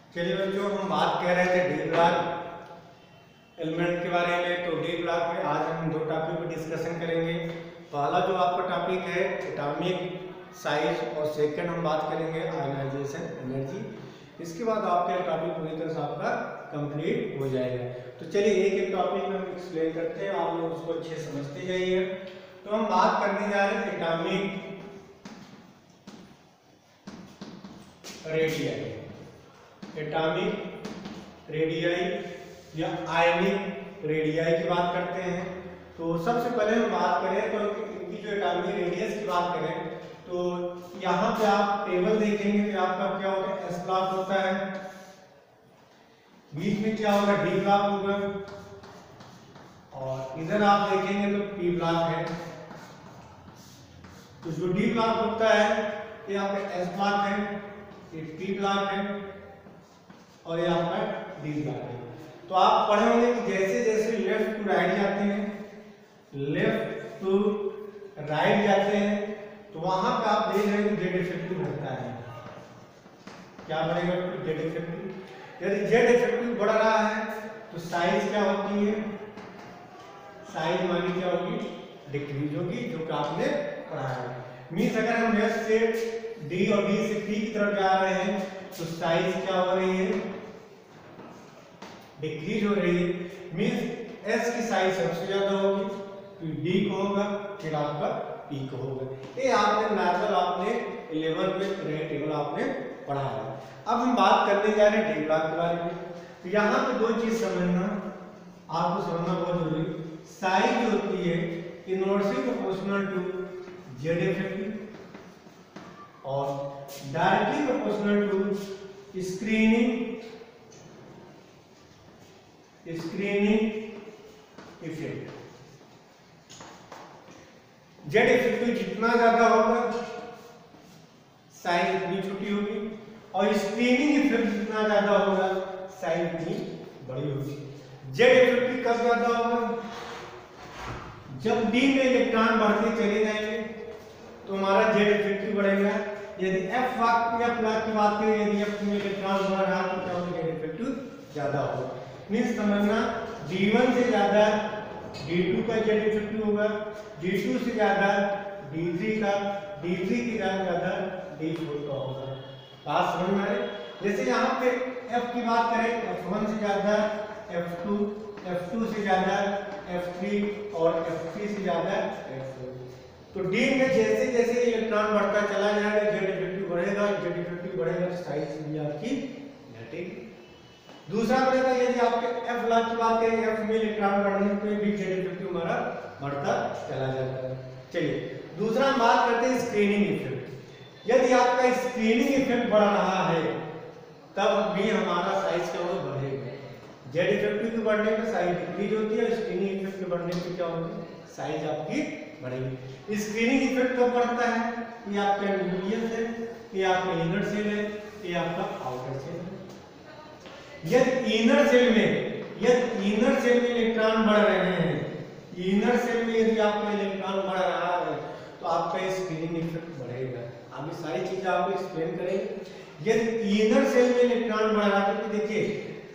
चलिए बच्चों, हम बात कर रहे थे डी ब्लॉक एलिमेंट के बारे में। तो डी ब्लॉक में आज हम दो टॉपिक पर डिस्कशन करेंगे। पहला जो आपका टॉपिक है एटॉमिक साइज, और सेकंड हम बात करेंगे आयनाइजेशन एनर्जी। इसके बाद आपका टॉपिक पूरी तरह से आपका कंप्लीट हो जाएगा। तो चलिए एक एक टॉपिक में हम एक्सप्लेन करते हैं, आप लोग उसको अच्छे समझते जाइए। तो हम बात करने जा रहे हैं एटॉमिक रेडियाई, एटॉमिक रेडियाई या आयनिक रेडियाई की बात करते हैं। तो सबसे पहले हम बात करें तो इनकी जो एटॉमिक रेडियस की बात करें तो यहाँ पे आप टेबल देखेंगे तो आपका क्या होगा, एस ब्लॉक होता है, बीच में क्या होगा, डी ब्लॉक होगा, और इधर आप देखेंगे तो पी ब्लॉक है। तो जो डी ब्लॉक होता है ये आपका एस ब्लॉक है, ये पी ब्लॉक है, और ये आपका डी ब्लॉक है। तो आप पढ़े होंगे कि जैसे जैसे लेफ्ट टू राइट जाते हैं, लेफ्ट टू राइट जाते हैं, तो वहां पे आप देख रहे हैं जेड इफेक्टिव बढ़ता है। क्या बढ़ेगा, जेड इफेक्टिव। यदि जेड इफेक्टिव बढ़ रहा है तो साइज क्या होती है, साइज मानी क्या होगी, डिक्रीज होगी, जो कि आपने पढ़ा है। मीन्स अगर हम लेफ्ट से डी और डी से पी की तरफ जा रहे हैं तो साइज क्या हो रही है, डिक्रीज हो रही है। मीन्स एस की साइज सबसे ज्यादा होगी, फिर डी को होगा, फिर आपका पी को होगा। ये आपने नॉर्मल आपने 11 में रेट टेबल आपने पढ़ा है। अब हम बात करने जा रहे हैं डी ब्लॉक के बारे में। तो यहाँ पे दो चीज समझना, आपको समझना बहुत जरूरी। साइज जो होती है inversely proportional to z effective और directly proportional to screening effect. Z effective जितना ज्यादा होगा साइज उतनी छोटी होगी, और स्क्रीनिंग इफेक्ट जितना ज्यादा होगा साइज उतनी बड़ी होगी। जेड इफेक्टिव कब ज्यादा होगा, जब डी में इलेक्ट्रॉन बढ़ते चले जाएंगे तो हमारा जेड इफेक्टिव बढ़ेगा। यदि एफ ब्लॉक की बात करें, यदि एफ में इलेक्ट्रॉन बढ़ रहा है तो क्या होगा, जेड इफेक्टिव ज्यादा होगा। मीन्स समझना, D1 से ज्यादा D2 का जेड इफेक्टिव होगा, D2 से ज्यादा D3 का, D3 की ज्यादा D4 का होगा। बात समझ में आ रही? जैसे यहाँ पे F की बात करें, F1 से ज्यादा F2, F2 से ज्यादा F3 और F3 से ज्यादा F4। तो D में जैसे जैसे इलेक्ट्रॉन बढ़ता चला जाएगा जेड इफेक्टिव बढ़ेगा, जेड इफेक्टिव बढ़ेगा तो साइज भी आपकी घटेगी। दूसरा बढ़ेगा, यदि आपके एफ ब्लॉक की बात करें, एफ में इलेक्ट्रॉन बढ़ने पे भी जेड इफेक्टिव हमारा बढ़ता चला जाता है। चलिए दूसरा हम बात करते हैं स्क्रीनिंग इफेक्ट। यदि आपका स्क्रीनिंग इफेक्ट बढ़ रहा है तब भी हमारा साइज क्या होगा, बढ़ेगा। जेड इफेक्टिव के बढ़ने पे साइज डिक्रीज होती है, स्क्रीनिंग इफेक्ट के बढ़ने पे क्या होगी, साइज आपकी बढ़ेगी। स्क्रीनिंग इफेक्ट कब बढ़ता है, ये आपका न्यूक्लियस है, ये आपका इनर सेल है, ये आपका आउटर सेल है। यदि इनर सेल में इलेक्ट्रॉन बढ़ रहे हैं, इनर सेल में यदि आपका इलेक्ट्रॉन बढ़ रहा है तो आपका स्क्रीनिंग इफेक्ट बढ़ेगा। आप ये सारी चीजें आपको एक्सप्लेन करेंगे। यदि इनर सेल में इलेक्ट्रॉन बढ़ रहा है तो देखिए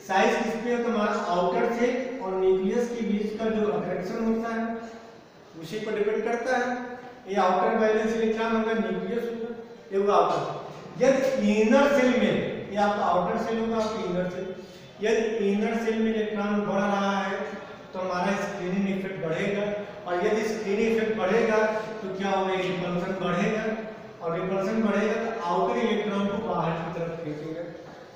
साइज किस पे है, तो हमारा आउटर सेल और न्यूक्लियस के बीच का जो अट्रैक्शन होता है उसी पर डिपेंड करता है। ये आउटर वैलेंस इलेक्ट्रॉन होगा, न्यूक्लियस होगा, ये होगा आउटर। यदि इनर सेल में, ये आपका आउटर सेल होगा, आपका इनर सेल, यदि इनर सेल में इलेक्ट्रॉन बढ़ रहा है तो हमारा स्क्रीनिंग इफेक्ट बढ़ेगा, और यदि स्क्रीनिंग इफेक्ट बढ़ेगा तो क्या होगा, रिपल्सन बढ़ेगा, और रिपल्सन बढ़ेगा तो आउटर इलेक्ट्रॉन को बाहर की तरफ खींचेगा,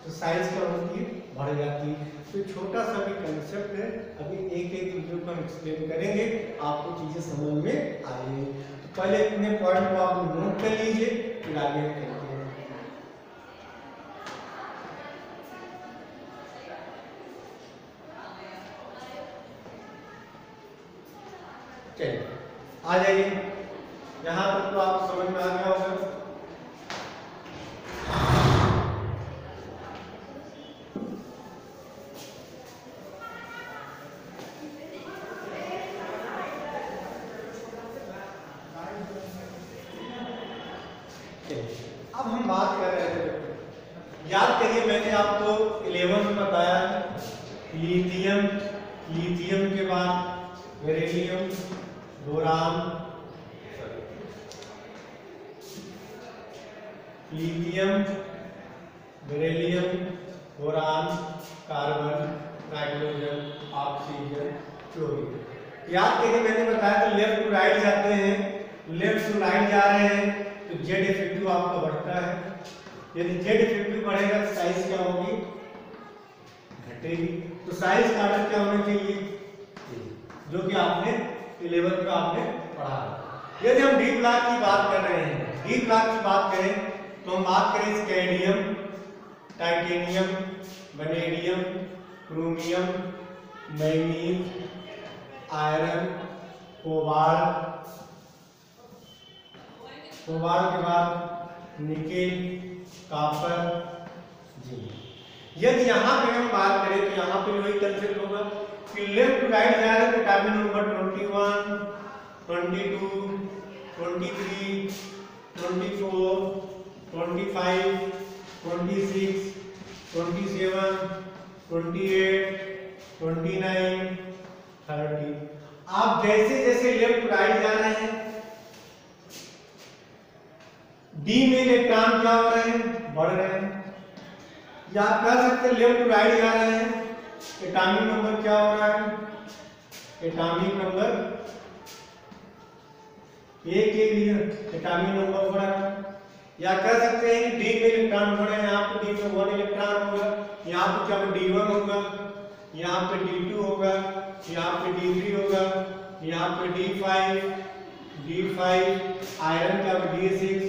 तो साइज क्या होती है, बढ़ जाती है। तो छोटा सा भी कंसेप्ट है, अभी एक एक चीजों को हम एक्सप्लेन करेंगे, आपको चीजें समझ में आएंगी। तो पहले इतने पॉइंट को आप नोट कर लीजिए, फिर आगे करते हैं। चलिए आ जाइए, यहां तक तो आपको समझ में आ गया होगा। अब हम बात कर रहे थे याद करिए मैंने आपको 11 में बताया लिथियम, लिथियम के बाद beryllium, boron, lithium, beryllium, boron, carbon, nitrogen, oxygen, chlorine. याद करिए मैंने बताया तो लेफ्ट टू राइट जाते हैं, लेफ्ट टू राइट जा रहे हैं तो जेड इफेक्टिव आपका बढ़ता है। यदि जेड इफेक्टिव बढ़ेगा तो साइज क्या होगी, घटेगी। तो साइज का ऑर्डर क्या होना चाहिए, जो कि आपने 11 में आपने पढ़ा। यदि हम डी ब्लॉक की बात कर रहे हैं, डी ब्लॉक की बात करें तो हम बात करें scandium, titanium, vanadium, chromium, manganese, iron, cobalt, cobalt के बाद निकेल, कॉपर, जिंक। यदि यहाँ पे हम बात करें तो यहाँ पे वही कंसेप्ट होगा कि लेफ्ट टू राइट जाएगा तो एटॉमिक नंबर 21, 22, 23, 24, 25, 26, 27, 28, 29, 30। आप जैसे जैसे लेफ्ट टू राइट जा रहे हैं डी में इलेक्ट्रॉन क्या हो रहे हैं, बढ़ रहे हैं। या आप कह सकते हैं लेफ्ट टू राइट जा रहे हैं, एटॉमिक नंबर क्या हो रहा है, एटॉमिक नंबर एक के लिए एटॉमिक नंबर बढ़ रहा है। या कह सकते हैं कि डी में इलेक्ट्रॉन बढ़े हैं, यहाँ पे डी में 1 इलेक्ट्रॉन होगा, यहाँ पे क्या D1 होगा, यहाँ पे D2 होगा, यहाँ पे D3 होगा, यहाँ पे D5, आयरन का D6,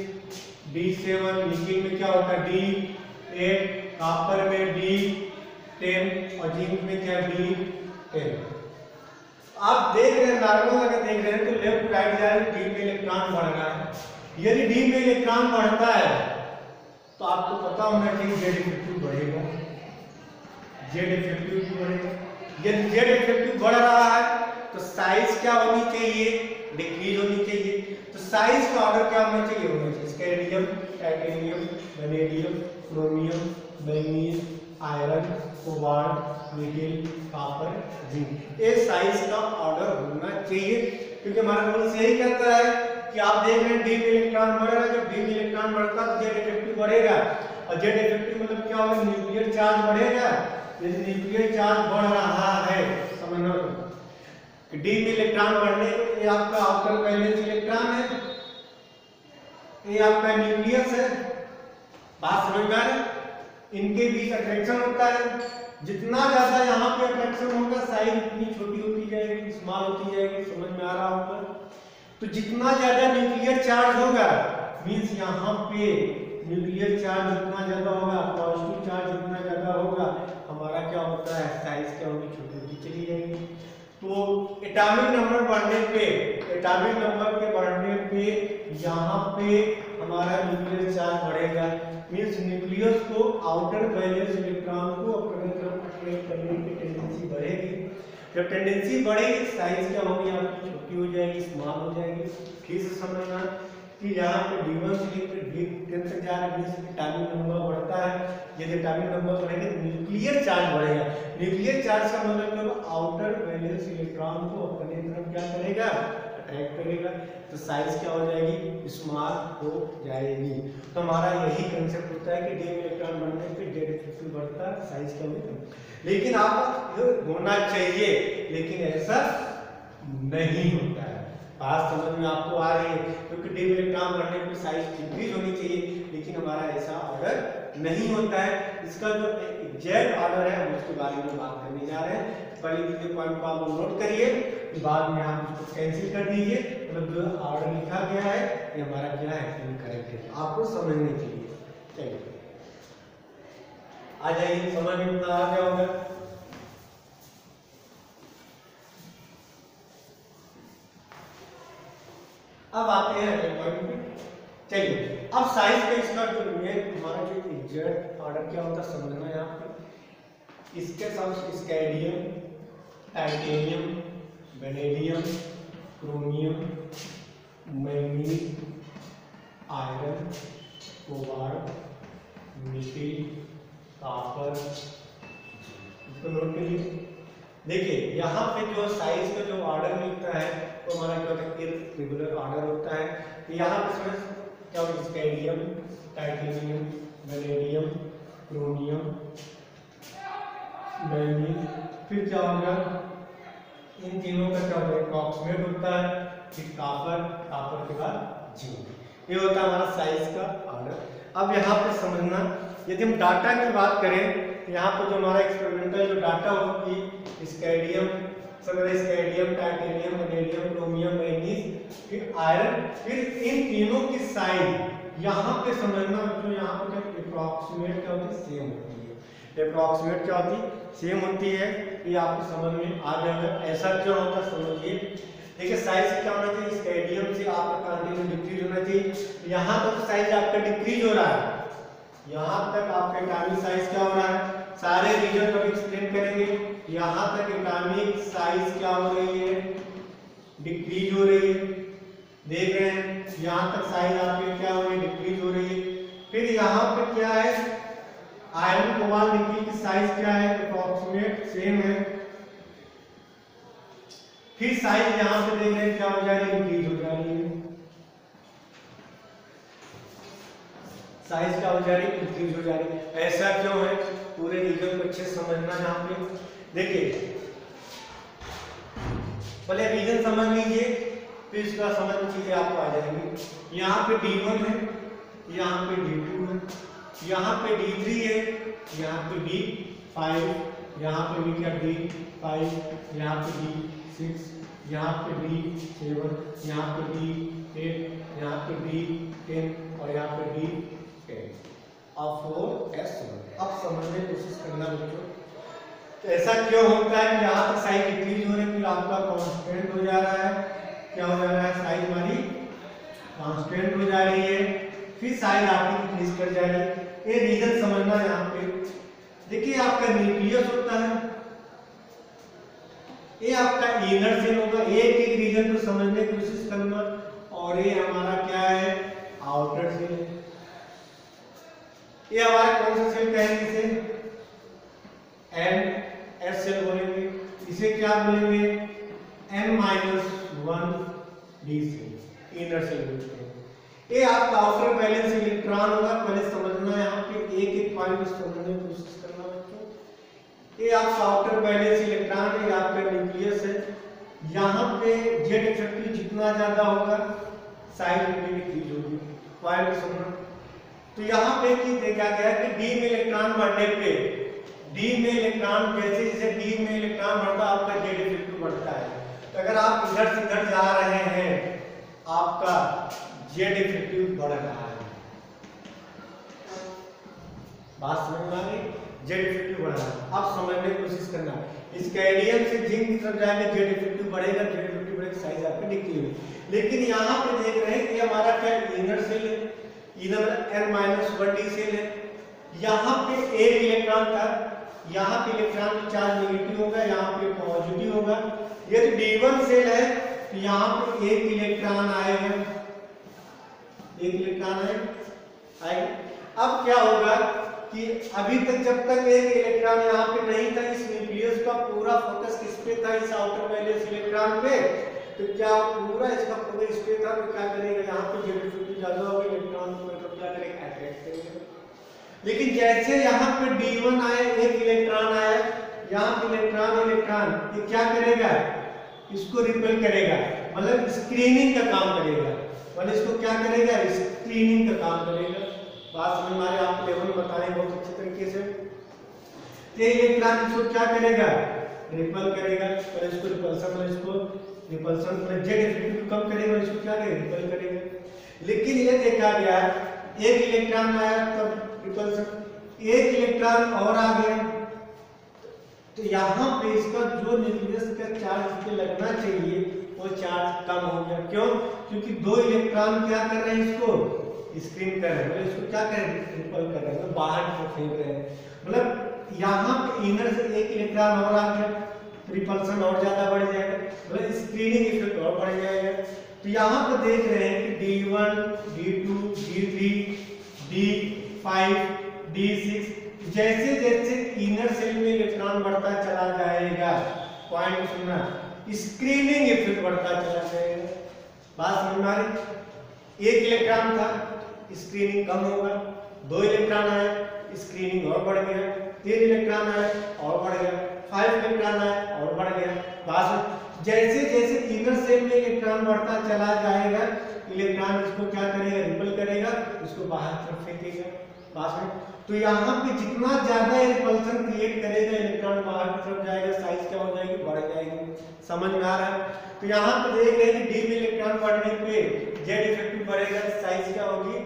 D7, निकिल में क्या होता है D8, कॉपर में D10 और जिंक में क्या D10। आप देख रहे हैं नॉर्मल अगर देख रहे हैं तो लेफ्ट राइट जा रहे हैं, डी में इलेक्ट्रॉन बढ़ रहा है। यदि डी में इलेक्ट्रॉन बढ़ता है तो आपको पता होना चाहिए जेड इफेक्टिव बढ़ेगा, जेड इफेक्टिव भी बढ़ेगा। यदि जेड इफेक्टिव बढ़ रहा है तो साइज क्या होनी चाहिए, डिक्रीज होनी चाहिए। तो साइज का ऑर्डर क्या होना चाहिए, scandium, titanium, vanadium, chromium, manganese, iron, cobalt, nickel, copper, zinc. ये साइज का ऑर्डर होना चाहिए क्योंकि हमारा रूल यही कहता है कि आप देख रहे हैं डी में इलेक्ट्रॉन बढ़ रहा है, जब डी में इलेक्ट्रॉन बढ़ता है तो जेड इफेक्टिव बढ़ेगा। और जेड इफेक्टिव मतलब क्या होगा, न्यूक्लियर चार्ज बढ़ेगा। यदि न्यूक्लियर चार्ज बढ़ रहा है, समझना कि डी में इलेक्ट्रॉन बढ़ने को, ये आपका आउटर वैलेंस इलेक्ट्रॉन है, ये आपका न्यूक्लियस है, बात समझ में आ रही है। इनके बीच अट्रैक्शन होता है, जितना ज्यादा यहाँ पे अट्रैक्शन होगा साइज इतनी छोटी होती जाएगी, स्मॉल होती जाएगी, समझ में आ रहा होगा। तो जितना ज्यादा न्यूक्लियर चार्ज होगा मींस यहाँ पे न्यूक्लियर चार्ज जितना ज्यादा होगा, पॉजिटिव चार्ज जितना ज्यादा होगा, हमारा क्या होता है साइज क्या होगी, छोटी होती चली जाएगी। तो एटॉमिक नंबर बढ़ने पे, एटॉमिक नंबर के बढ़ने पे यहाँ पे हमारा न्यूक्लियर चार्ज बढ़ेगा, मींस न्यूक्लियस को आउटर वैलेंस इलेक्ट्रॉन को अपने तरफ अट्रैक्ट करने की टेंडेंसी बढ़ेगी। जब टेंडेंसी बढ़ेगी साइज क्या होगी, आपकी छोटी हो जाएगी, स्मॉल हो जाएगी। ठीक से समझना कि यहाँ पे D1 से लेकर D10 तक जा रहा है, एटॉमिक नंबर बढ़ता है। यदि एटॉमिक नंबर बढ़ेगा तो न्यूक्लियर चार्ज बढ़ेगा। न्यूक्लियर चार्ज का मतलब आउटर वैलेंस इलेक्ट्रॉन को अपने तरफ क्या करेगा, अट्रैक्ट करेगा। तो साइज क्या हो जाएगी, स्मॉल हो जाएगी। तो हमारा यही कंसेप्ट होता है कि डी में इलेक्ट्रॉन बढ़ने पे जेड इफेक्टिव बढ़ता है, साइज क्या होगी। लेकिन आप होना चाहिए, लेकिन ऐसा नहीं होता है। बात समझ में आपको आ रही है, क्योंकि डी में इलेक्ट्रॉन बढ़ने पे साइज इंक्रीज होनी चाहिए, लेकिन हमारा ऐसा ऑर्डर नहीं होता है। इसका जो एग्जैक्ट ऑर्डर है हम उसके बारे में बात करने जा रहे हैं। पहले तीन पॉइंट को आप नोट करिए, बाद में आप इसको कैंसिल कर दीजिए। मतलब जो ऑर्डर लिखा गया है ये हमारा क्या है, इनकरेक्ट है, आपको समझने के लिए। चलिए आ जाइए, समझ में आ गया होगा। अब आते हैं अगले पॉइंट पे। चलिए अब साइज का इसका जो हमारा जो एग्जैक्ट ऑर्डर क्या होता है समझना। यहाँ पे इसके साथ scandium, titanium, vanadium, chromium, manganese, iron, cobalt, nickel, copper, इसको नोट करिए। देखिए यहाँ पे जो साइज का जो ऑर्डर मिलता है तो हमारा क्या होता है, इर्रेगुलर ऑर्डर होता है। तो यहाँ पे समझ क्या होता है, scandium, titanium, vanadium, chromium, manganese, फिर क्या होगा, इन तीनों का क्या होता है, अप्रॉक्सीमेट होता है, फिर कॉपर, कॉपर के बाद जिंक। ये होता है हमारा साइज का ऑर्डर। अब यहाँ पे समझना, यदि हम डाटा की बात करें तो यहाँ पर जो हमारा एक्सपेरिमेंटल जो डाटा होगी, scandium, scandium, titanium, vanadium, chromium, manganese, फिर आयरन, फिर इन तीनों की साइज यहाँ पे समझना जो यहाँ पे अप्रॉक्सीमेट क्या होती है, सेम होती है। अप्रॉक्सीमेट क्या होती है, सेम होती है। ये आपको समझ में आ जाएगा। ऐसा क्यों होता है समझिए। देखिए साइज क्या होना चाहिए, स्कैंडियम से आपका कंटिन्यू डिक्रीज होना चाहिए। यहाँ तक साइज आपका डिक्रीज हो रहा है, यहाँ तक आपका एटॉमिक साइज क्या हो रहा है, सारे रीजन को एक्सप्लेन करेंगे। यहाँ तक एटॉमिक साइज क्या हो रही है, डिक्रीज हो रही है, देख रहे हैं। यहाँ तक साइज आपकी क्या हो रही है, डिक्रीज हो रही है। फिर यहाँ पे क्या है, आयरन, कोबाल्ट, निकिल की साइज क्या है, अप्रॉक्सीमेट सेम है। फिर साइज यहाँ पे देख रहे हैं क्या हो जा रही है, इंक्रीज हो जा रही है। साइज क्या हो जा रही है, इंक्रीज हो जा रही है। ऐसा क्यों है, पूरे रीजन को अच्छे से समझना। यहाँ पे देखिए पहले रीजन समझ लीजिए, फिर इसका समझ चीजें आपको आ जाएंगी। यहाँ पे D1 है, यहाँ पे D2 है, यहाँ पे D3 है, यहाँ पे D5, यहाँ पे भी क्या D5, यहाँ पे D6, यहाँ पे D7, यहाँ पे D8, यहाँ पे D10 और यहाँ पे D10 और 4S1। अब समझने की कोशिश करना बच्चों, तो ऐसा क्यों होता है कि यहाँ पर साइज डिक्रीज हो रही है, फिर आपका कांस्टेंट हो जा रहा है। क्या हो जा रहा है, साइज हमारी कांस्टेंट हो जा रही है, फिर साइज आपकी डिक्रीज कर जा रही है। ये रीजन समझना। यहाँ पे देखिए आपका न्यूक्लियस होता है, ये आपका इनर सेल होगा। एक एक रीजन को समझने की कोशिश करना। और ये हमारा क्या है, आउटर सेल। ये हमारा कौन सा सेल कहेंगे, इसे N S सेल बोलेंगे। इसे क्या बोलेंगे, N-1 D cell, inner cell बोलते हैं। ये आपका आउटर बैलेंस इलेक्ट्रॉन होगा। पहले समझना, यहाँ पे एक एक पॉइंट समझने की कोशिश करना बच्चों। ये आपका आउटर बैलेंस इलेक्ट्रॉन है, आपका न्यूक्लियस है। यहाँ पे जेड इफेक्टिव जितना ज्यादा होगा साइज उतनी डिक्रीज होगी। पॉइंट समझना। तो यहाँ पे की देखा गया कि डी में इलेक्ट्रॉन बढ़ने पे, डी में इलेक्ट्रॉन जैसे जैसे डी में इलेक्ट्रॉन बढ़ता है आपका जेड इफेक्टिव बढ़ता है। तो अगर आप इधर से इधर जा रहे हैं आपका जेड इफेक्टिव बढ़ रहा है। बात समझ में आ गई, जेड इफेक्टिव बढ़ रहा है। अब समझने की कोशिश करना, स्कैंडियम से जिंक तक जाएंगे जेड इफेक्टिव बढ़ेगा, जेड इफेक्टिव बढ़ेगा, साइज आपका डिक्रीज होगी। लेकिन यहाँ पे देख रहे हैं कि हमारा क्या इनर सेल है, इधर N-1 D सेल है। यहाँ पे एक इलेक्ट्रॉन था, यहाँ पे इलेक्ट्रॉन चार्ज नेगेटिव होगा, यहाँ पे पॉजिटिव होगा। ये तो D1 सेल है, तो यहाँ पे एक इलेक्ट्रॉन आएगा, एक इलेक्ट्रॉन आएगा। अब क्या होगा कि अभी तक जब तक एक इलेक्ट्रॉन यहाँ पे नहीं था, इस न्यूक्लियस का पूरा फोकस किस पे था, इस आउटर वैलेंस इलेक्ट्रॉन पे। तो क्या पूरा इसका पूरा इस पे था, तो क्या करेगा, यहाँ पे जेड इफेक्टिव ज्यादा होगा, इलेक्ट्रॉन को क्या करेगा, अट्रैक्ट करेगा। लेकिन जैसे यहाँ पे D1 आए, एक इलेक्ट्रॉन आया, यहाँ पे इलेक्ट्रॉन ये क्या करेगा, इसको रिपेल करेगा, मतलब स्क्रीनिंग का काम करेगा। मतलब इसको क्या करेगा, स्क्रीनिंग का काम करेगा। बात समझ में आ रही है, आप लेवल में बताएं बहुत अच्छे तरीके से। तो इलेक्ट्रॉन इसको क्या करेगा, रिपेल करेगा। पहले इसको रिपल्सन जेड इफेक्टिव कम करेगा, इसको क्या करेगा, रिपेल करेगा। लेकिन ये देखा गया एक इलेक्ट्रॉन आया तब रिपल्सन, एक इलेक्ट्रॉन और आ गया, तो यहाँ पे इसका जो न्यूक्लियस का चार्ज इस पे लगना चाहिए वो चार्ज कम हो गया। क्यों, क्योंकि दो इलेक्ट्रॉन क्या कर रहे हैं, इसको स्क्रीन कर रहे हैं, मतलब इसको क्या कर रहे हैं, रिपेल कर रहे हैं, बाहर की फेंक रहे हैं। मतलब यहाँ पे इनर से एक इलेक्ट्रॉन और आ गया, रिपल्सन और ज्यादा बढ़ जाएगा, मतलब स्क्रीनिंग इफेक्ट और बढ़ जाएगा। तो यहाँ पे देख रहे हैं कि D1, D2, D3, D5, D6। जैसे जैसे इनर सेल में इलेक्ट्रॉन बढ़ता चला जाएगा, पॉइंट सुनना, स्क्रीनिंग इफेक्ट बढ़ता चला जाएगा। बात समझ में आ रही? एक इलेक्ट्रॉन था, स्क्रीनिंग कम होगा, 2 इलेक्ट्रॉन आए, स्क्रीनिंग और बढ़ गया, 3 इलेक्ट्रॉन आए और बढ़ गया, 5 इलेक्ट्रॉन आए और बढ़ गया। बात जैसे जैसे इनर सेल में इलेक्ट्रॉन बढ़ता चला जाएगा, इलेक्ट्रॉन इसको क्या करेगा, रिपल करेगा, इसको बाहर तरफ फेंकेगा। बात में तो यहाँ पे जितना ज्यादा रिपल्सन क्रिएट करेगा, इलेक्ट्रॉन बाहर की तरफ जाएगा, साइज क्या हो जाएगी, बढ़ जाएगी। समझ में आ रहा है? तो यहाँ पे देख रहे हैं कि डी में इलेक्ट्रॉन बढ़ने पे जेड इफेक्टिव बढ़ेगा, साइज क्या होगी,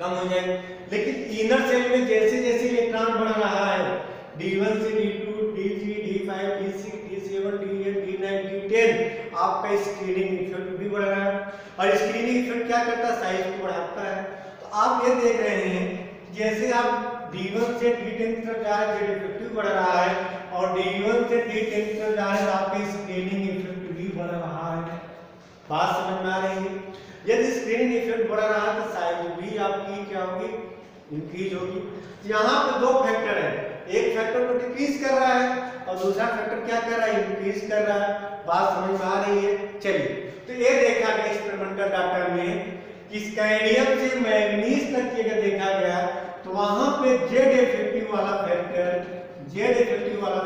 कम हो जाएगी। लेकिन इनर सेल में जैसे जैसे इलेक्ट्रॉन बढ़ रहा है, D1 से D2, D3, D5, D6, D7, D8, D9, D10, आपका स्क्रीनिंग इफेक्ट भी बढ़ रहा है। और स्क्रीनिंग इफेक्ट क्या करता है, साइज को बढ़ाता है। तो आप ये देख रहे हैं जैसे आप D1 से D10 की तरफ जा रहे हैं, जेड इफेक्टिव बढ़ रहा है, और D1 से D10 की तरफ जा रहे हैं, तो आपका स्क्रीनिंग इफेक्ट भी बढ़ रहा है। बात समझ में आ रही है? यदि स्क्रीनिंग इफेक्ट बढ़ रहा है तो साइज भी आपकी क्या होगी, इंक्रीज होगी। यहाँ पे 2 फैक्टर है, एक फैक्टर को डिक्रीज कर रहा है और दूसरा फैक्टर क्या कर रहा है, इंक्रीज कर रहा है। बात समझ में आ रही है? चलिए, तो ये देखा गया एक्सपेरिमेंटल डाटा में कि स्कैंडियम से मैग्नीज तक की अगर देखा गया तो वहां पे जेड इफेक्टिव वाला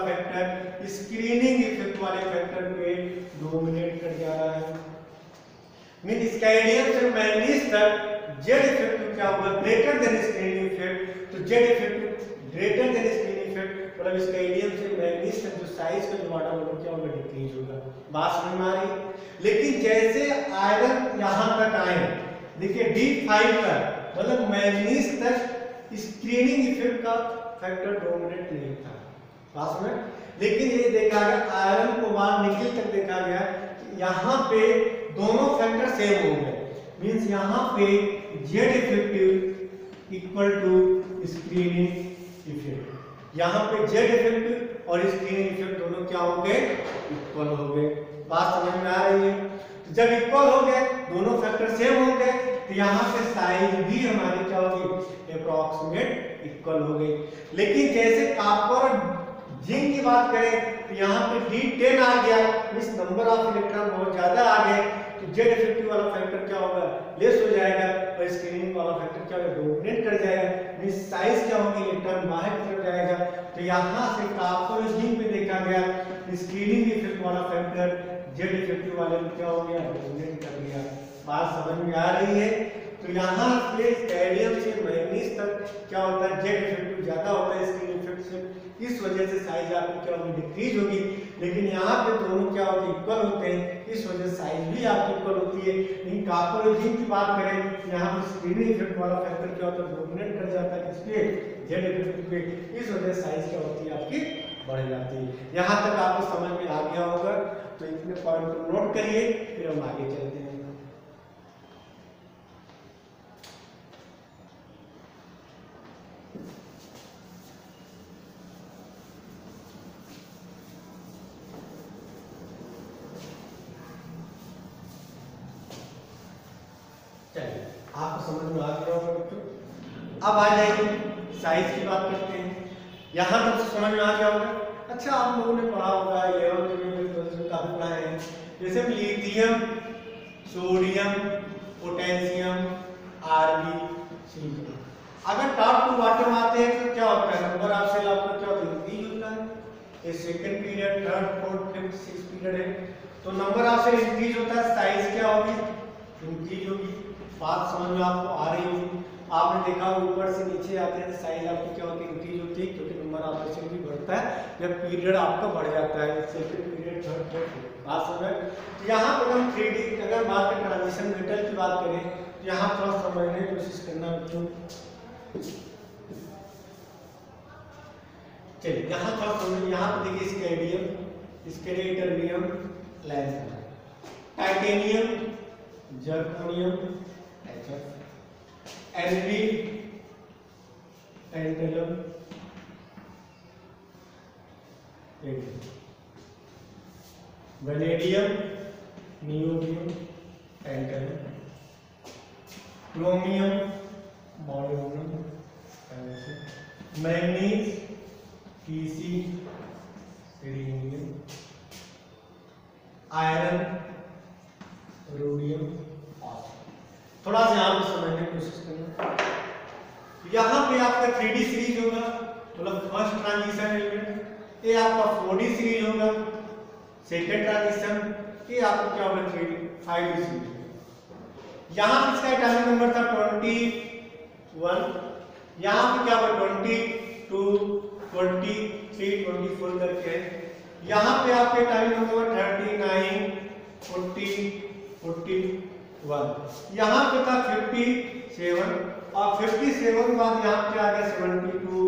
फैक्टर स्क्रीनिंग इफेक्ट वाले फैक्टर पे डोमिनेट कर जा रहा है। मीन स्कैंडियम से मैग्नीज तक जेड इफेक्टिव क्या होगा, ग्रेटर देन स्क्रीनिंग इफेक्ट। तो Z effective greater than screening effect, मतलब स्कैंडियम से मैग्नीज तक जो साइज का जो वाटा होगा क्या होगा, डिक्रीज होगा। बात समझ में आ रही? लेकिन जैसे आयरन यहां तक आए, देखिए D5 तक, मतलब मैग्नीज तक स्क्रीनिंग इफेक्ट का फैक्टर डोमिनेट नहीं था। बात समझ? लेकिन ये देखा गया आयरन को बाहर निकल तक देखा गया कि यहाँ पे दोनों फैक्टर सेम हो गए। मींस यहाँ पे Z effective equal to screening effect, यहाँ पे जेड इफेक्टिव और स्क्रीनिंग इफेक्ट दोनों क्या हो गए, इक्वल हो गए। बात समझ में आ रही है? तो जब इक्वल हो गए, दोनों फैक्टर सेम हो गए, तो यहाँ पे साइज भी हमारी क्या होगी, अप्रॉक्सीमेट इक्वल हो गई। लेकिन जैसे कॉपर जिंक की बात करें तो यहाँ पे D10 आ गया, इस नंबर ऑफ इलेक्ट्रॉन बहुत ज्यादा आ गए, तो जेड इफेक्टिव वाला फैक्टर क्या होगा, लेस हो जाएगा, और स्क्रीनिंग वाला फैक्टर क्या होगा, डोमिनेट कर जाएगा। मींस साइज क्या होगी, इलेक्ट्रॉन बाहर की तरफ जाएगा। तो यहाँ से कॉपर और जिंक में देखा गया स्क्रीनिंग इफेक्ट वाला फैक्टर जेड इफेक्टिव वाले में क्या हो गया, डोमिनेट कर गया। बात समझ में आ रही है? तो यहाँ से स्कैंडियम से मैग्नीज तक क्या होता है, जेड इफेक्टिव ज्यादा होता है स्क्रीन इफेक्ट से, इस वजह से साइज आपकी क्या होगी, डिक्रीज होगी। लेकिन यहाँ पे दोनों क्या होते हैं, इक्वल होते हैं, इस वजह से साइज भी आपकी इक्वल होती है। लेकिन कॉपर और जिंक की बात करें, यहाँ पे स्क्रीनिंग इफेक्ट वाला फैक्टर क्या होता है, डोमिनेट कर जाता है, किस पे, जेड इफेक्टिव पे, इस वजह से साइज क्या होती है, आपकी बढ़ जाती है। यहाँ तक आपको समझ में आ गया होगा, तो इतने पॉइंट को नोट करिए, फिर हम आगे चलते हैं। चलिए, आपको समझ में आ गया होगा बच्चों। अब आ जाइए साइज की बात करते हैं। यहाँ तक तो समझ में आ गया होगा। अच्छा, आप लोगों ने पढ़ा होगा 11th में, 12th में काफी पढ़ा है, जैसे लिथियम, सोडियम, पोटेशियम, Rb, अगर टॉप टू बॉटम आते हैं तो क्या होता है, नंबर ऑफ सेल आपका क्या होता है, इंक्रीज होता है। ये second period, third, fourth, fifth, sixth period है, तो नंबर ऑफ सेल इंक्रीज होता है, साइज क्या होगी, इंक्रीज होगी। बात समझ में आपको आ रही होगी। आपने देखा ऊपर से नीचे आते हैं तो साइज आपकी क्या होती है, इंक्रीज होती है, क्योंकि नंबर ऑफ सेल भी बढ़ता है जब पीरियड आपका बढ़ जाता है, सेकंड पीरियड, थर्ड, फोर्थ। बात समझ? तो यहाँ पर हम 3D अगर बात करें, ट्रांजिशन मेटल की बात करें, तो यहाँ थोड़ा समझने की कोशिश करना बच्चों। चलिए, यहाँ थोड़ा समझ, यहाँ पर देखिए स्कैंडियम, इसके लिए terbium, lens, titanium, zirconium, Nb, tantalum, vanadium, neodymium, tantalum, chromium, molybdenum, manganese Pc rhenium, iron rhodium oxide. थोड़ा सा यहाँ पे समझने की कोशिश करना। यहाँ पे आपका 3D सीरीज होगा, मतलब फर्स्ट ट्रांजिशन एलिमेंट, ये आपका 4D सीरीज होगा, सेकेंड ट्रांजिशन, ये आपको क्या होगा 5D सीरीज। यहाँ पे इसका एटॉमिक नंबर था 21, यहाँ पे क्या होगा 22, 23, 24 करके, यहाँ पे आपके एटॉमिक नंबर 39, 40, 41, यहाँ पे था 57 और 57 के बाद यहाँ पे आ गया 72,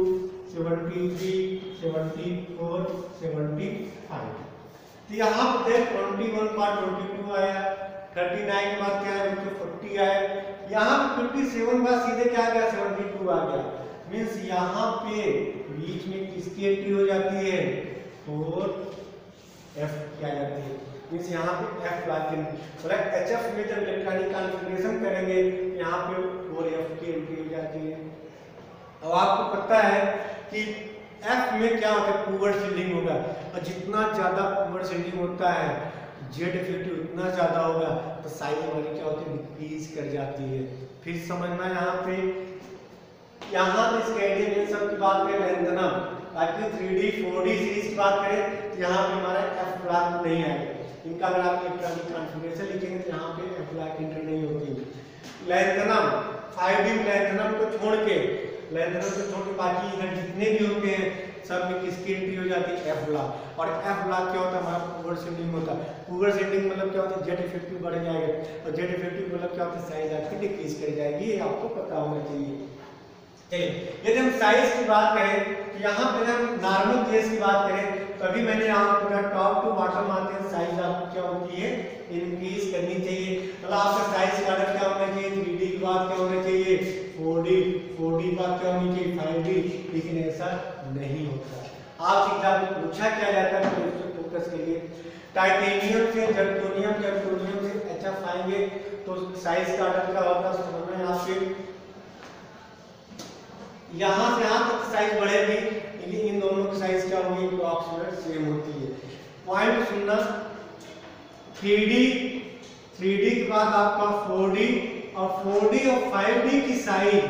73, 74, 75। तो यहाँ पे 21 बाद 22 आया, 39 के बाद क्या है 40 आया, यहाँ पे 57 बाद सीधे क्या आ गया 72 आ गया। मीन्स यहाँ पे बीच में किसकी एंट्री हो जाती है 4f क्या जाती है, मीन्स यहाँ पे f लाके मतलब HF में जब इलेक्ट्रॉनिक कॉन्फ़िगरेशन करेंगे यहाँ पे 4f की एंट्री हो जाती है। अब आपको पता है कि f में क्या होता है पुअर शील्डिंग होगा, और जितना ज्यादा पुअर शील्डिंग होता है जेड इफेक्टिव उतना ज्यादा होगा, तो साइज हमारी क्या होती है डिक्रीज कर जाती है। फिर समझना यहाँ पे स्कैडियम इन सब की बात करें लेंथनम, बाकी 3D 4D सीरीज की बात करें तो यहाँ पे हमारा f ब्लॉक नहीं आएगा। इनका अगर आप इलेक्ट्रॉनिक कॉन्फ़िगरेशन लिखेंगे तो यहाँ पे f ब्लॉक एंटर नहीं होती। लेंथनम 5D लेंथनम को छोड़ के बाकी इधर जितने भी होते हैं सब में किसकी एंट्री हो जाती है f ब्लॉक। और f ब्लॉक क्या होता है हमारा पुअर शील्डिंग होता है। पुअर शील्डिंग मतलब क्या होता है जेड इफेक्टिव बढ़ जाएगा, और जेड इफेक्टिव मतलब क्या होता है साइज आपकी डिक्रीज कर जाएगी, ये आपको पता होना चाहिए। यदि हम साइज की बात करें तो यहाँ पे हम नॉर्मल केस की बात करें तो अभी मैंने यहाँ पूरा टॉप टू बॉटम आते हैं साइज आपको क्या होती है इंक्रीज करनी चाहिए। मतलब आपका साइज का ऑर्डर क्या होना चाहिए 3D की बात क्या होना चाहिए 4D की बात क्या होनी चाहिए 5D, लेकिन ऐसा नहीं होता। आप एग्जाम में पूछा क्या जाता है तो उसको फोकस करिए। टाइटेनियम से जर्कोनियम, जर्कोनियम से HF आएंगे तो साइज का ऑर्डर क्या होता है समझना। यहाँ पे यहाँ से यहाँ तक साइज बढ़ेगी, लेकिन इन दोनों की साइज क्या होगी अप्रॉक्सीमेट सेम होती है। पॉइंट सुनना 3D के बाद आपका 4D और 4D और 5D की साइज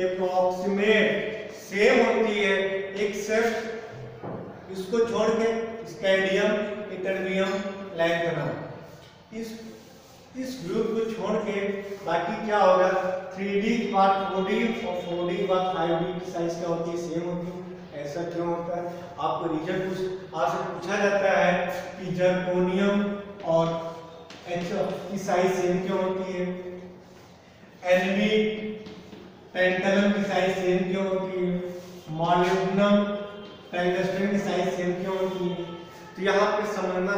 अप्रॉक्सीमेट सेम होती है, एक्सेप्ट इसको छोड़ के स्कैडियम, इटर्बियम, लैंथनम, इस ग्रुप को छोड़ के बाकी क्या होगा 3D के बाद 4D और 4D के बाद 5D की साइज क्या होती है सेम होती है। ऐसा क्यों होता है आपको रीजन आपसे पूछा जाता है कि जर्कोनियम और HF की साइज सेम क्यों होती है, Nb टैंटलम की साइज सेम क्यों होती है, मॉलिब्डेनम टंगस्टन की साइज सेम क्यों होती है। तो यहाँ पे समझना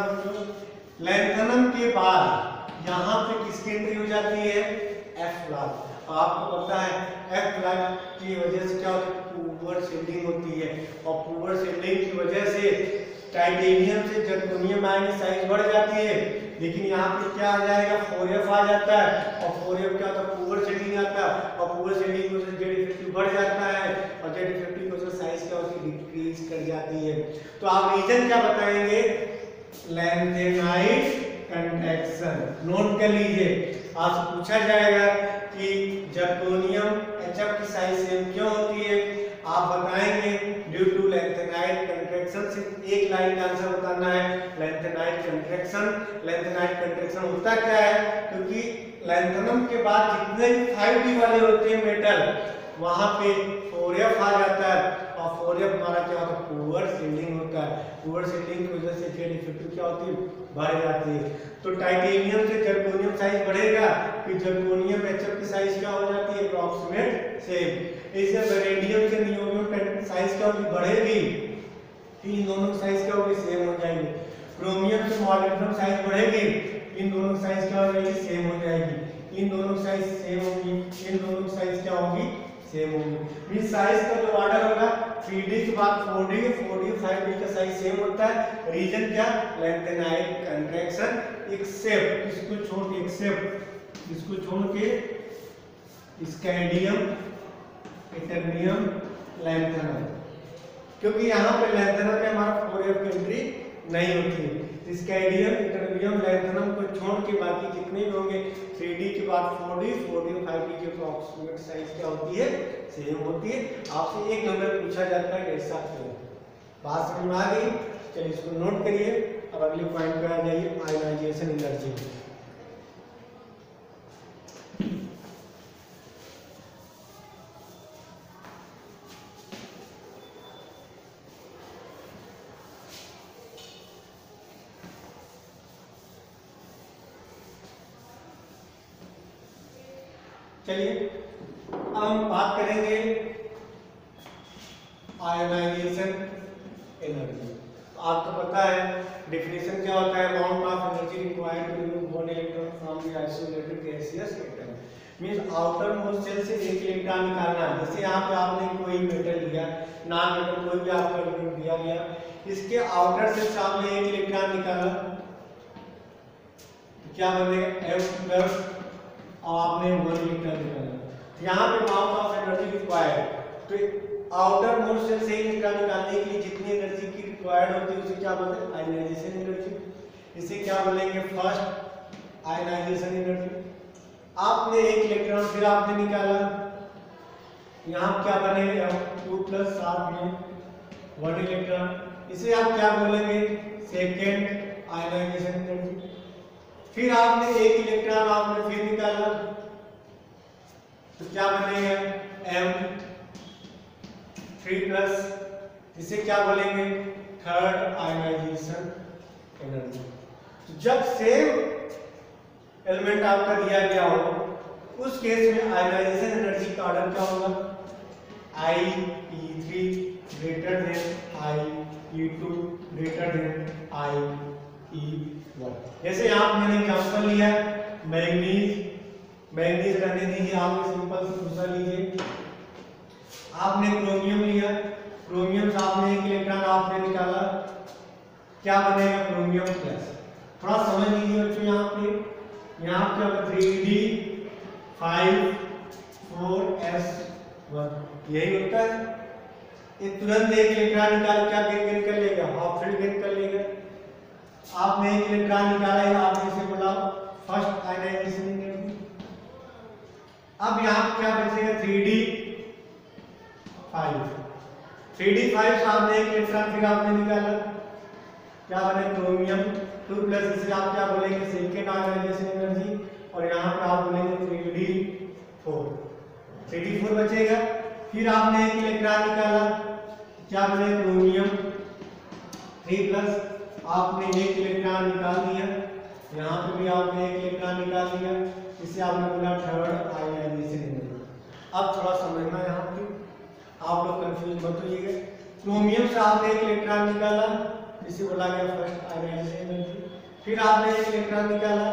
लैंथनम के बाद यहाँ पे किसकी एंट्री हो जाती है f ब्लॉक। आपको पता है f ब्लॉक की वजह से क्या होता है पुअर शील्डिंग होती है, और पुअर शील्डिंग की वजह से टाइटेनियम से जर्कोनियम आएंगे साइज बढ़ जाती है, लेकिन यहाँ पे क्या आ जाएगा 4f आ जाता है, और 4f क्या होता है पुअर शील्डिंग आता है, और पुअर शील्डिंग की वजह से जेड इफेक्टिव बढ़ जाता है, और जेड इफेक्टिव की वजह से साइज क्या होती है डिक्रीज कर जाती है। तो आप रीजन क्या बताएंगे लैंथेनाइट कंट्रैक्शन। नोट कर लीजिए, आपसे पूछा जाएगा कि जर्कोनियम HF की साइज सेम क्यों होती है, आप बताएंगे ड्यू टू लैंथेनाइट कंट्रैक्शन। सिर्फ एक लाइन का आंसर बताना है लैंथेनाइट कंट्रैक्शन। लैंथेनाइट कंट्रैक्शन होता क्या है, क्योंकि लैंथनम के बाद जितने भी 5D वाले होते हैं मेटल वहां पे 4f आ जाता है, और 4f हमारा क्या होता है पुअर शील्डिंग होता है। पुअर शील्डिंग की वजह से जेड इफेक्टिव क्या होती है बढ़ जाती है। तो टाइटेनियम से जर्कोनियम साइज बढ़ेगा, फिर जर्कोनियम HF की साइज क्या हो जाती है अप्रॉक्सीमेट सेम। इसे वेरेडियम से नियोबियम साइज क्या होगी बढ़ेगी, इन दोनों की साइज क्या होगी सेम हो जाएगी। क्रोमियम से मॉलिब्डेनम साइज बढ़ेगी, इन दोनों की साइज क्या हो जाएगी सेम हो जाएगी। इन दोनों की साइज सेम होगी, इन दोनों की साइज क्या होगी सेम होगी। मींस साइज का जो ऑर्डर होगा 3D के बाद 4D, 4D 5D का साइज सेम होता है। रीजन क्या लैंथेनाइट कंट्रैक्शन, एक्सेप्ट इसको छोड़ के स्कैडियम, इटर्बियम, लैंथनम, क्योंकि यहाँ पे लैंथनम में हमारा 4f की एंट्री नहीं होती है। स्कैंडियम, इटरबियम, लैंथनम को छोड़ के बाकी जितने भी होंगे 3D के बाद 4D, 4D और 5D की अप्रॉक्सीमेट साइज क्या होती है, सेम होती है। आपसे एक नंबर पूछा जाता है ऐसा क्यों। बात समझ में आ गई? चलिए इसको नोट करिए। अब अगले पॉइंट पे आ जाइए, आयनाइजेशन एनर्जी। चलिए अब हम बात करेंगे आयनाइजेशन एनर्जी। तो आपको पता है डेफिनेशन क्या होता है, amount of energy required to remove one electron from the isolated gaseous atom. Means outermost shell से एक इलेक्ट्रॉन निकालना है। जैसे यहाँ पे आपने कोई मेटल लिया, नॉन मेटल कोई भी आपको एलिमेंट दिया गया, इसके आउटर शेल से आपने एक इलेक्ट्रॉन निकाला तो क्या बनेगा, F+ और आपने 1 इलेक्ट्रॉन निकाला। यहाँ पे अमाउंट ऑफ एनर्जी रिक्वायर्ड, तो आउटर मोस्ट शेल से इलेक्ट्रॉन निकालने के लिए जितनी एनर्जी की रिक्वायर्ड होती है उसे क्या बोलते हैं, आयनाइजेशन एनर्जी। इसे क्या बोलेंगे, फर्स्ट आयनाइजेशन एनर्जी। आपने एक इलेक्ट्रॉन फिर आपने निकाला, यहाँ क्या बनेगा, F2+ साथ में 1 इलेक्ट्रॉन। इसे आप क्या बोलेंगे, सेकेंड आयनाइजेशन एनर्जी। फिर आपने एक इलेक्ट्रॉन आपने फिर निकाला तो क्या बनेगा, M3+, इसे क्या बोलेंगे, थर्ड आयनाइजेशन एनर्जी। तो जब सेम एलिमेंट आपका दिया गया हो उस केस में आयनाइजेशन एनर्जी का ऑर्डर क्या होगा, IE3 greater than IE2 greater than IE1। जैसे यहाँ मैंने एग्जांपल लिया मैग्नीज, मैग्नीज रहने दीजिए, आप सिंपल से दूसरा लीजिए। आपने क्रोमियम लिया, क्रोमियम से आपने एक इलेक्ट्रॉन आपने निकाला, क्या बनेगा, क्रोमियम+। थोड़ा समझ लीजिए बच्चों, यहाँ पे 3D5 4s1 यही होता है। ये तुरंत एक इलेक्ट्रॉन निकाल क्या गेन कर लेगा, हाफ फील्ड गेन कर लेगा। आपने एक इलेक्ट्रॉन निकाला है, आपने इसे बोला फर्स्ट आयनाइजेशन एनर्जी। अब यहाँ क्या बचेगा, 3D5 से आपने एक इलेक्ट्रॉन फिर आपने निकाला, क्या बने, क्रोमियम 2+, इसे आप क्या बोलेंगे, सेकेंड आयनाइजेशन एनर्जी। और यहाँ पे आप बोलेंगे 3D4 बचेगा। फिर आपने एक इलेक्ट्रॉन निकाला, क्या बने, क्रोमियम 3+, आपने एक इलेक्ट्रॉन निकाल दिया, यहाँ पे भी आपने एक इलेक्ट्रॉन निकाल दिया, इसे आपने बोला थर्ड आयनाइजेशन एनर्जी। अब थोड़ा समझना, यहाँ पे आप लोग कंफ्यूज मत होइएगा। क्रोमियम से आपने एक इलेक्ट्रॉन निकाला, इसे बोला गया फर्स्ट आयनाइजेशन एनर्जी। फिर आपने एक इलेक्ट्रॉन निकाला,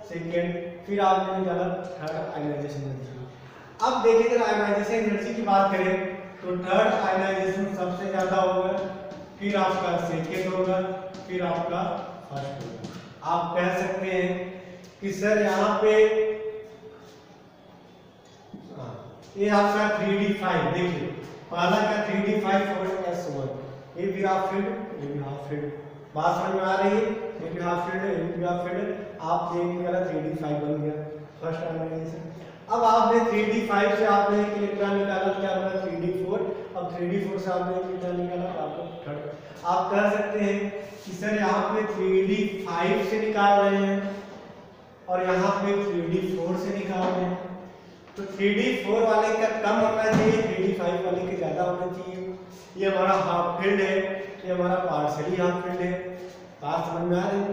सेकेंड, फिर आपने निकाला थर्ड आयनाइजेशन एनर्जी। अब देखिए अगर आयनाइजेशन एनर्जी की बात करें तो थर्ड आयनाइजेशन सबसे ज्यादा होगा, फिर आपका सेकेंड होगा, फिर आपका फर्स्ट होगा। आप कह सकते हैं कि सर यहाँ पे ये आपका 3D5, देखिए पहला का 3D5 4s1, ये भी हाफ फील्ड, ये भी हाफ फील्ड। बात समझ में आ रही है, ये भी हाफ फील्ड, ये भी हाफ फील्ड। आप देखने वाला 3D5 बन गया फर्स्ट आयनाइजेशन। अब आपने 3D5 से आपने एक इलेक्ट्रॉन निकाला, क्या बना, 3D4। अब 3D4 से आपने एक इलेक्ट्रॉन निकाला, आपको थर्ड। आप कह सकते हैं कि सर यहाँ पे 3D5 से निकाल रहे हैं और यहाँ पे 3D4 से निकाल रहे हैं, तो 3D4 वाले का कम होना चाहिए, 3D5 वाले के ज्यादा होना चाहिए। ये हमारा हाफ फील्ड है, ये हमारा पार्शियली हाफ फील्ड है। बात समझ में आ रही है?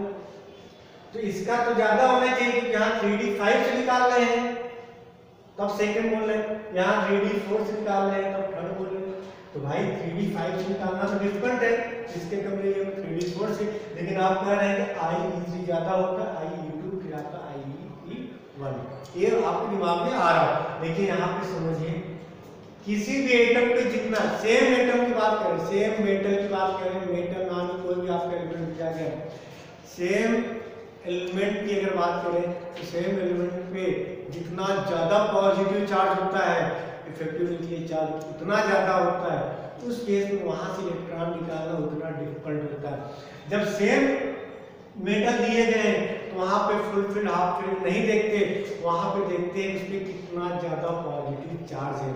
तो इसका तो ज्यादा होना चाहिए क्योंकि यहाँ 3D5 से निकाल रहे हैं तब सेकंड बोल रहे हैं, यहाँ 3D4 से निकाल रहे हैं तब थर्ड बोल रहे हैं। तो भाई 3D5 से निकालना तो डिफरेंट है, इसके कंपेरिजन में 3D4 से। लेकिन आप कह रहे हैं कि IE3 ज्यादा होता है, IE2 फिर आपका IE1, ये आपके दिमाग में आ रहा है। लेकिन यहाँ पे समझिए, किसी भी एटम पे जितना, सेम एटम की बात करें, सेम मेटल की बात करें, मेटल नाम कोई भी आपका एलिमेंट दिया गया, सेम एलिमेंट की अगर बात करें तो सेम एलिमेंट पे जितना ज्यादा पॉजिटिव चार्ज होता है, इफेक्टिव न्यूक्लियर चार्ज उतना ज्यादा होता है, उस केस में वहां से इलेक्ट्रॉन निकालना उतना डिफिकल्ट होता है। जब सेम मेटल दिए गए तो वहां पे फुलफिल्ड हाफ फील्ड नहीं देखते, वहां पे देखते हैं उस पर कितना ज्यादा पॉजिटिव चार्ज है।